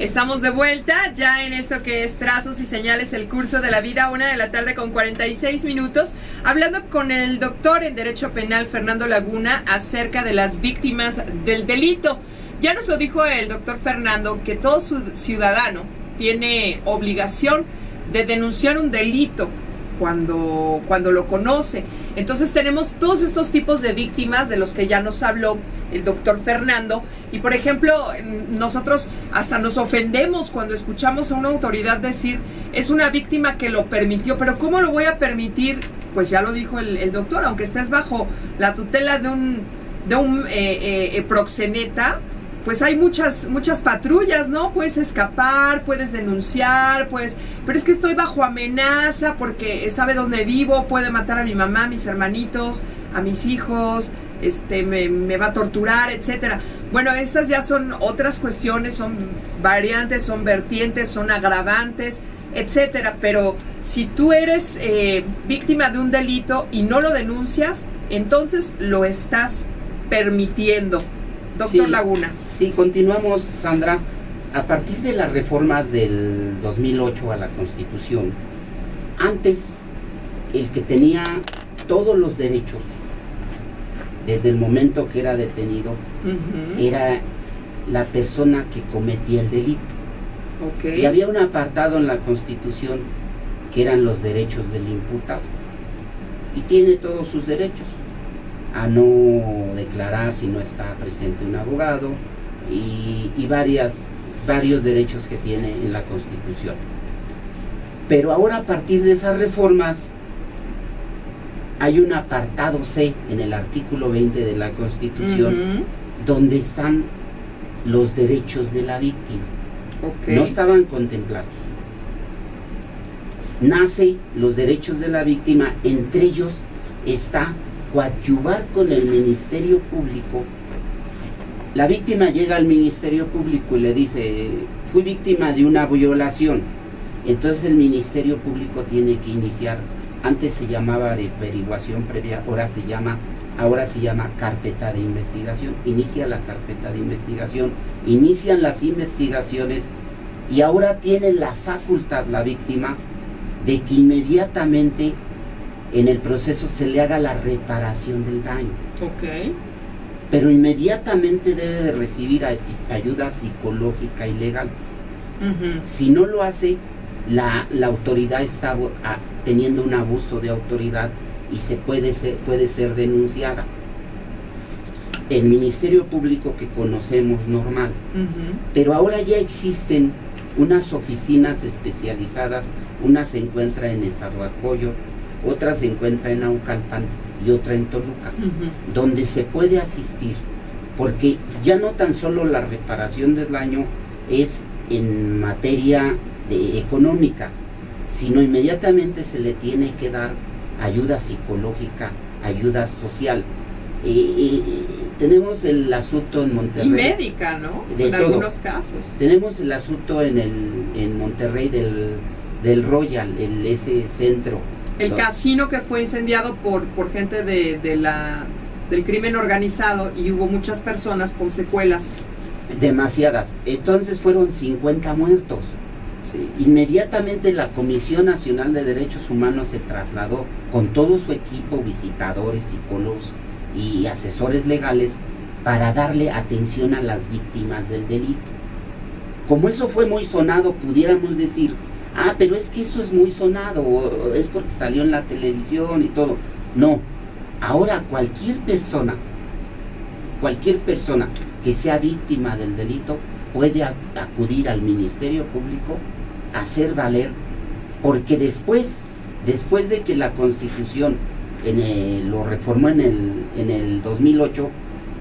Estamos de vuelta ya en esto que es Trazos y Señales, el curso de la vida, 1:46 p.m, hablando con el doctor en Derecho Penal Fernando Laguna acerca de las víctimas del delito. Ya nos lo dijo el doctor Fernando que todo ciudadano tiene obligación de denunciar un delito cuando lo conoce. Entonces tenemos todos estos tipos de víctimas de los que ya nos habló el doctor Fernando. Y por ejemplo, nosotros hasta nos ofendemos cuando escuchamos a una autoridad decir es una víctima que lo permitió, pero ¿cómo lo voy a permitir? Pues ya lo dijo el doctor, aunque estés bajo la tutela de un proxeneta, pues hay muchas patrullas, ¿no? Puedes escapar, puedes denunciar, pero es que estoy bajo amenaza porque sabe dónde vivo, puede matar a mi mamá, a mis hermanitos, a mis hijos, me va a torturar, etcétera. Bueno, estas ya son otras cuestiones, son variantes, son vertientes, son agravantes, etcétera. Pero si tú eres víctima de un delito y no lo denuncias, entonces lo estás permitiendo. Doctor Laguna. Sí, continuamos, Sandra. A partir de las reformas del 2008 a la Constitución, antes el que tenía todos los derechos desde el momento que era detenido era la persona que cometía el delito. Okay. Y había un apartado en la Constitución que eran los derechos del imputado. Y tiene todos sus derechos: a no declarar si no está presente un abogado, y varios derechos que tiene en la Constitución. Pero ahora, a partir de esas reformas, hay un apartado C en el artículo 20 de la Constitución, donde están los derechos de la víctima. Okay. No estaban contemplados. Nace los derechos de la víctima, entre ellos está coadyuvar con el Ministerio Público. La víctima llega al Ministerio Público y le dice: fui víctima de una violación. Entonces el Ministerio Público tiene que iniciar, antes se llamaba averiguación previa, ahora se llama carpeta de investigación. Inicia la carpeta de investigación, inician las investigaciones, y ahora tiene la facultad la víctima de que inmediatamente en el proceso se le haga la reparación del daño. Okay. Pero inmediatamente debe de recibir ayuda psicológica y legal. Si no lo hace, la autoridad está teniendo un abuso de autoridad y puede ser denunciada. El Ministerio Público que conocemos normal. Pero ahora ya existen unas oficinas especializadas. Una se encuentra en Nezahualcóyotl, otra se encuentra en Naucalpan y otra en Toluca, donde se puede asistir, porque ya no tan solo la reparación del daño es en materia económica, sino inmediatamente se le tiene que dar ayuda psicológica, ayuda social. Tenemos el asunto en Monterrey. Y médica, ¿no? En algunos casos. Tenemos el asunto en Monterrey del Royal, ese centro. El casino que fue incendiado por gente del crimen organizado, y hubo muchas personas con secuelas. Demasiadas. Entonces fueron 50 muertos. Sí. Inmediatamente la Comisión Nacional de Derechos Humanos se trasladó con todo su equipo, visitadores, psicólogos y asesores legales, para darle atención a las víctimas del delito. Como eso fue muy sonado, pudiéramos decir: pero es que eso es muy sonado, o es porque salió en la televisión y todo. No, ahora cualquier persona que sea víctima del delito puede acudir al Ministerio Público a hacer valer, porque después de que la Constitución lo reformó en el 2008,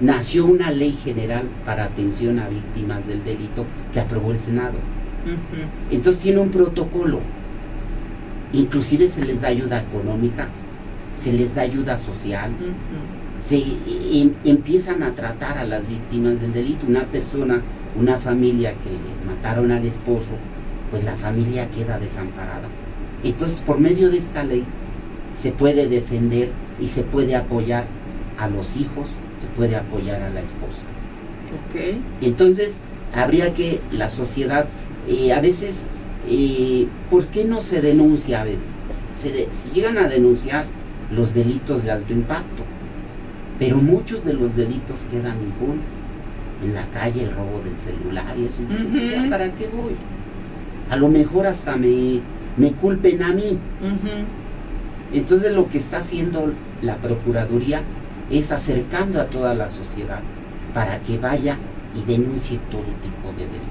nació una ley general para atención a víctimas del delito que aprobó el Senado. Entonces tiene un protocolo, inclusive se les da ayuda económica, se les da ayuda social, empiezan a tratar a las víctimas del delito. Una familia que mataron al esposo, pues la familia queda desamparada. Entonces, por medio de esta ley se puede defender y se puede apoyar a los hijos, se puede apoyar a la esposa. Okay. Entonces, habría que la sociedad, a veces, ¿por qué no se denuncia a veces? Se llegan a denunciar los delitos de alto impacto, pero muchos de los delitos quedan impunes. En la calle, el robo del celular y eso, ¿ya para qué voy? A lo mejor hasta me culpen a mí. Entonces lo que está haciendo la Procuraduría es acercando a toda la sociedad para que vaya y denuncie todo tipo de delitos.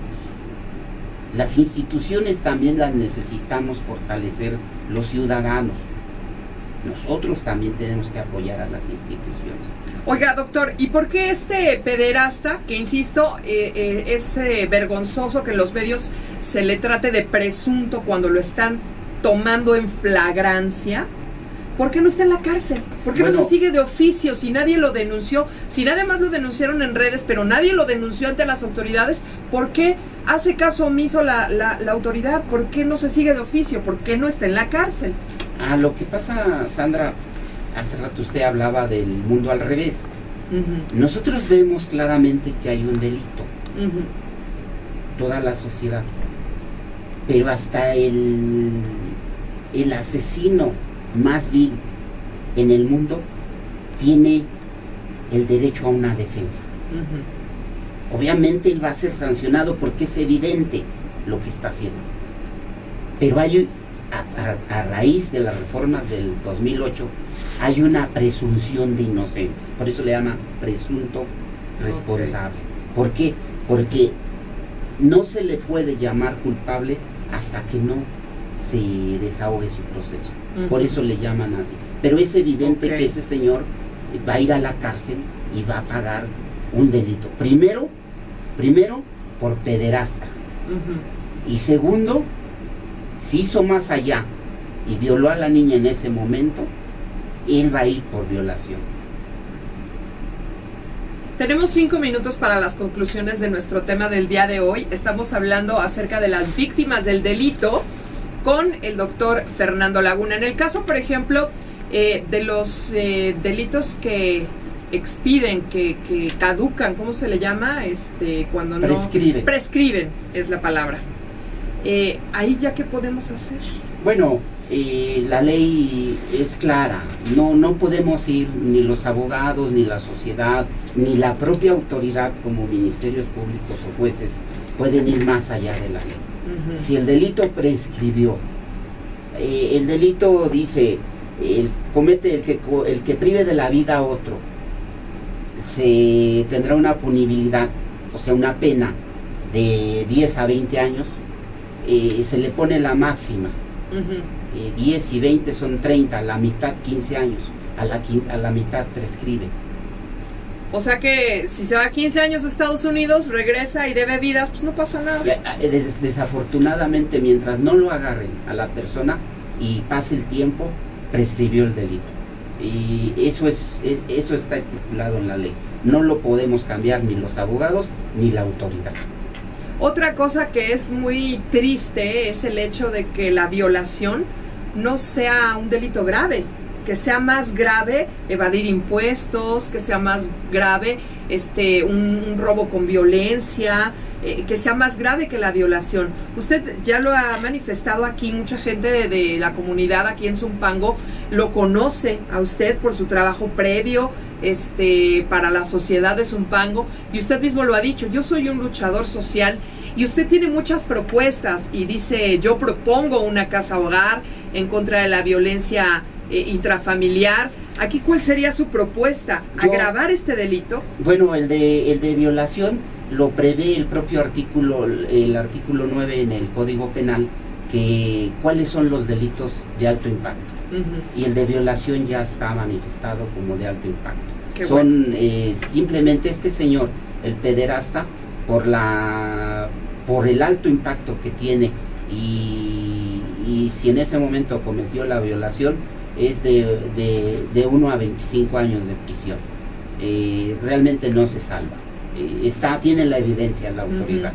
Las instituciones también las necesitamos fortalecer los ciudadanos. Nosotros también tenemos que apoyar a las instituciones. Oiga, doctor, ¿y por qué este pederasta, que insisto, es vergonzoso que en los medios se le trate de presunto cuando lo están tomando en flagrancia? ¿Por qué no está en la cárcel? ¿Por qué no se sigue de oficio si nadie lo denunció? Si nada más lo denunciaron en redes, pero nadie lo denunció ante las autoridades, ¿por qué hace caso omiso la autoridad? ¿Por qué no se sigue de oficio? ¿Por qué no está en la cárcel? Lo que pasa, Sandra, hace rato usted hablaba del mundo al revés. Nosotros vemos claramente que hay un delito. Toda la sociedad. Pero hasta el asesino más vil en el mundo tiene el derecho a una defensa. Obviamente él va a ser sancionado porque es evidente lo que está haciendo. Pero hay, a raíz de las reformas del 2008, hay una presunción de inocencia. Por eso le llama presunto responsable. ¿Por qué? Porque no se le puede llamar culpable hasta que no se desahogue su proceso. Por eso le llaman así. Pero es evidente que ese señor va a ir a la cárcel y va a pagar un delito. Primero por pederasta. Y segundo, si hizo más allá y violó a la niña en ese momento, él va a ir por violación. Tenemos 5 minutos para las conclusiones de nuestro tema del día de hoy. Estamos hablando acerca de las víctimas del delito con el doctor Fernando Laguna. En el caso, por ejemplo, de los delitos que expiden, que caducan, ¿cómo se le llama? Cuando no prescriben es la palabra. Ahí ya, ¿qué podemos hacer? Bueno, la ley es clara. No podemos ir, ni los abogados, ni la sociedad, ni la propia autoridad como ministerios públicos o jueces pueden ir más allá de la ley. Si el delito prescribió, el delito dice, comete el que prive de la vida a otro, se tendrá una punibilidad, o sea, una pena de 10 a 20 años, se le pone la máxima. 10 y 20 son 30, la mitad 15 años, a la mitad prescribe. O sea que si se va 15 años a Estados Unidos, regresa y debe vidas, pues no pasa nada. Desafortunadamente, mientras no lo agarren a la persona y pase el tiempo, prescribió el delito. Y eso está estipulado en la ley. No lo podemos cambiar ni los abogados ni la autoridad. Otra cosa que es muy triste es el hecho de que la violación no sea un delito grave, que sea más grave evadir impuestos, que sea más grave un robo con violencia, que sea más grave que la violación. Usted ya lo ha manifestado aquí, mucha gente de la comunidad aquí en Zumpango lo conoce a usted por su trabajo previo para la sociedad de Zumpango, y usted mismo lo ha dicho, yo soy un luchador social, y usted tiene muchas propuestas y dice, yo propongo una casa hogar en contra de la violencia intrafamiliar. Aquí, ¿cuál sería su propuesta? ¿Agravar este delito? Bueno, el de violación lo prevé el propio artículo, el artículo 9 en el Código Penal, que cuáles son los delitos de alto impacto. Y el de violación ya está manifestado como de alto impacto. Son simplemente este señor, el pederasta, por el alto impacto que tiene, y si en ese momento cometió la violación, es de 1 a 25 años de prisión. Realmente no se salva. Tiene la evidencia la autoridad.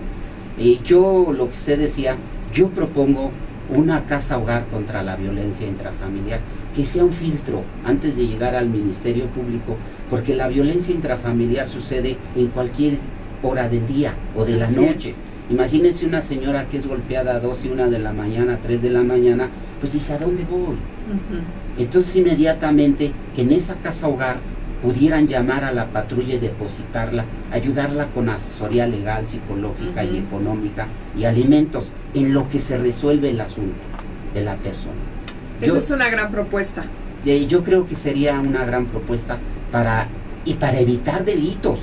Yo, lo que usted decía, yo propongo una casa hogar contra la violencia intrafamiliar, que sea un filtro antes de llegar al Ministerio Público, porque la violencia intrafamiliar sucede en cualquier hora del día o de la noche. Imagínense una señora que es golpeada a 2 y 1 de la mañana, 3 de la mañana, pues dice, ¿a dónde voy? Entonces inmediatamente que en esa casa hogar pudieran llamar a la patrulla y depositarla, ayudarla con asesoría legal, psicológica y económica y alimentos, en lo que se resuelve el asunto de la persona. Esa es una gran propuesta. Yo creo que sería una gran propuesta para evitar delitos,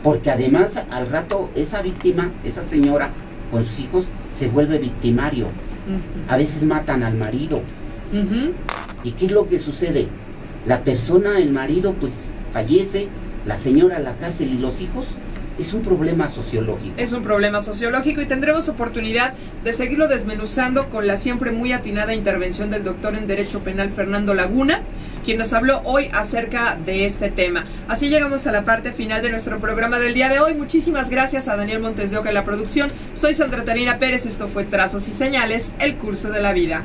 porque además al rato esa víctima, esa señora con sus hijos, se vuelve victimario. A veces matan al marido. ¿Y qué es lo que sucede? La persona, el marido, pues fallece, la señora a la cárcel y los hijos. Es un problema sociológico. Es un problema sociológico y tendremos oportunidad de seguirlo desmenuzando con la siempre muy atinada intervención del doctor en Derecho Penal Fernando Laguna, quien nos habló hoy acerca de este tema. Así llegamos a la parte final de nuestro programa del día de hoy. Muchísimas gracias a Daniel Montes de Oca en la producción. Soy Sandra Tarina Pérez, esto fue Trazos y Señales, el curso de la vida.